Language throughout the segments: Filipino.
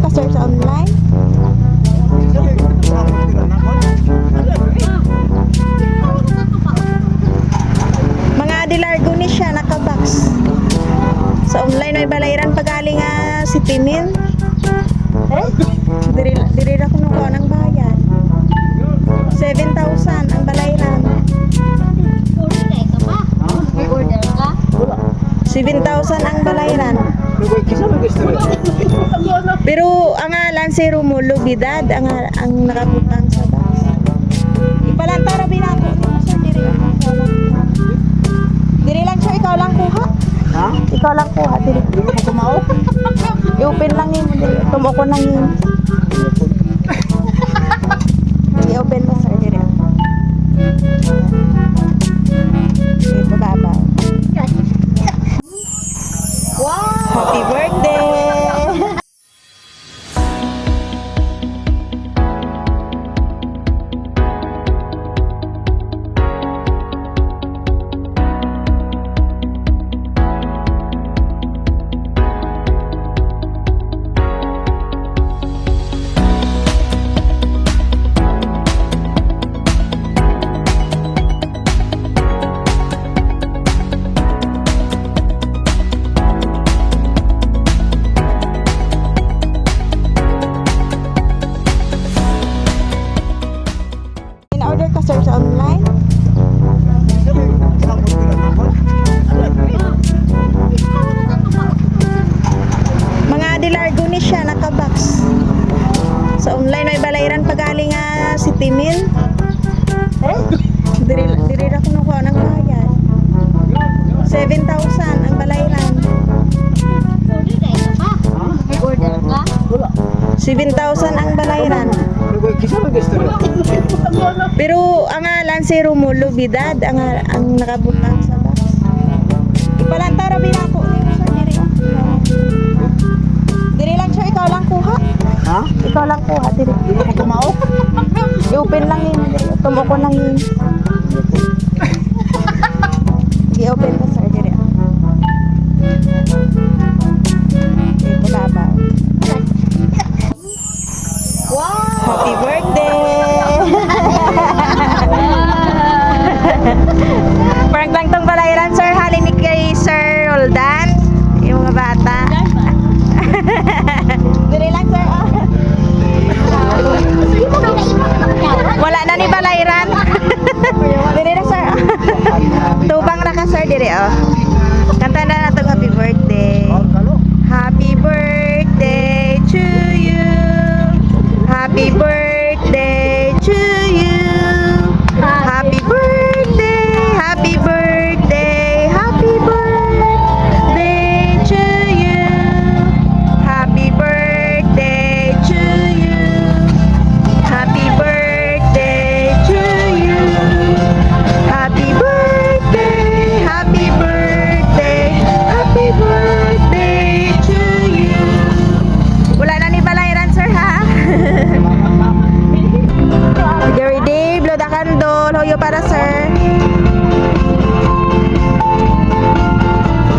ka sir sa online? Mga Dilargo ni siya, nakabox. Sa online ay balayran pagaling nga si Timin. Diri ra kuno ko nang bayan. 7,000 ang balayran. Order ka ba? May order ka? 7,000 ang balayran. Pero ang ngalan si Romulo Bidad ang nakabutang sa box. Ipalantara binako ni sir diri. Diri lang siya, ikaw lang kuha. Ha? Ikaw lang kuha diri. Hindi ko kumao. I-open lang yun diri. Tumuko lang yun. I-open mo sir diri. Ito baba. Wow! Happy birthday! In-order ka sir sa online? Mga Dilargo ni siya, nakabox. Sa online ay balayran pagaling nga si Timin. Diri ra kuno ko nang bayan. 7,000 ang balayran. Order ka ba? May order ka? 7,000 ang balayran. Pero ang ngalan si Romulo Bidad ang nakabutang sa box. Ipalantara binako ni sir diri. Diri lang siya, ikaw lang kuha. Ha? Ikaw lang kuha diri. Hindi ko kumao. I-open lang yun diri. Tumuko lang yun. I-open mo sir diri. Ito baba. Wow! Happy birthday! Prank lang tong balayran sir. Halin ni kay Sir Roldan. Yung mga bata. Diri lang sir. Wala na ni balayran. Diri na sir. Tubang na ka sir diri oh. Kanta na natong happy birthday. Happy birthday to you. Happy birthday to you. Happy birthday. Happy birthday. Happy birthday to you. Happy birthday to you. Happy birthday to you. Happy birthday. Happy birthday. Happy birthday to you. Wala na ni balayran sir ha. Gary Day, blow the candle. Hoyo para sir.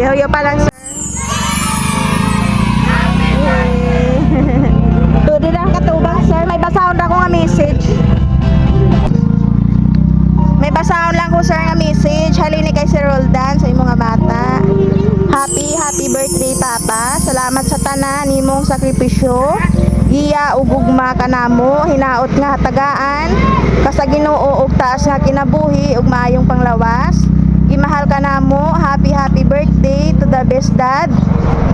Hoyo pa lang sir. Tudo lang katubang sir. May basahon na ko nga message. May basahon lang ko sir nga message. Halini kay Sir Roldan sa imong nga bata. Happy birthday papa. Salamat sa tanan nimong sakripisyo. Giya ug ugma kanamo, hinaot nga hatagaan kasa Ginoo ug taas nga kinabuhi ug maayong panglawas. Gimahal kanamo. Happy birthday to the best dad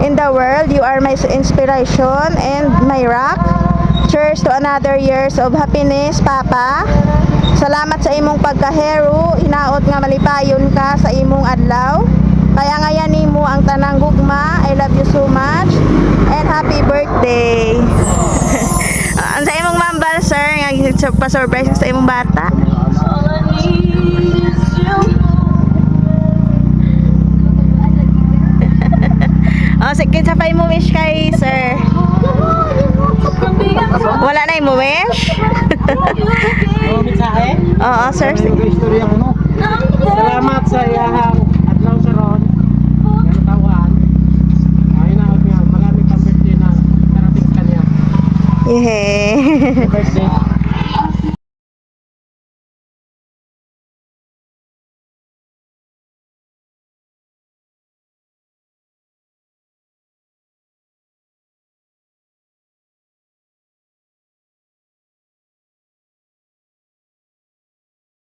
in the world. You are my inspiration and my rock. Cheers to another years of happiness papa. Salamat sa imong pagkahero, hinaot nga malipayon ka sa imong adlaw. Kaya ngayon nimo ang tanang gugma. I love you so much and happy birthday. Ang sa imong mambal sir nga pa-surprise sa imong bata. Oh, sige sa pa mo wish kay sir. Wala na mo wish? Oh, mensahe? Oo, sir. Istorya ko no. Salamat sa iyahang adlaw sa ron. Tawan. Ay na nga marami pang birthday na karating kanya. Yeah. Birthday.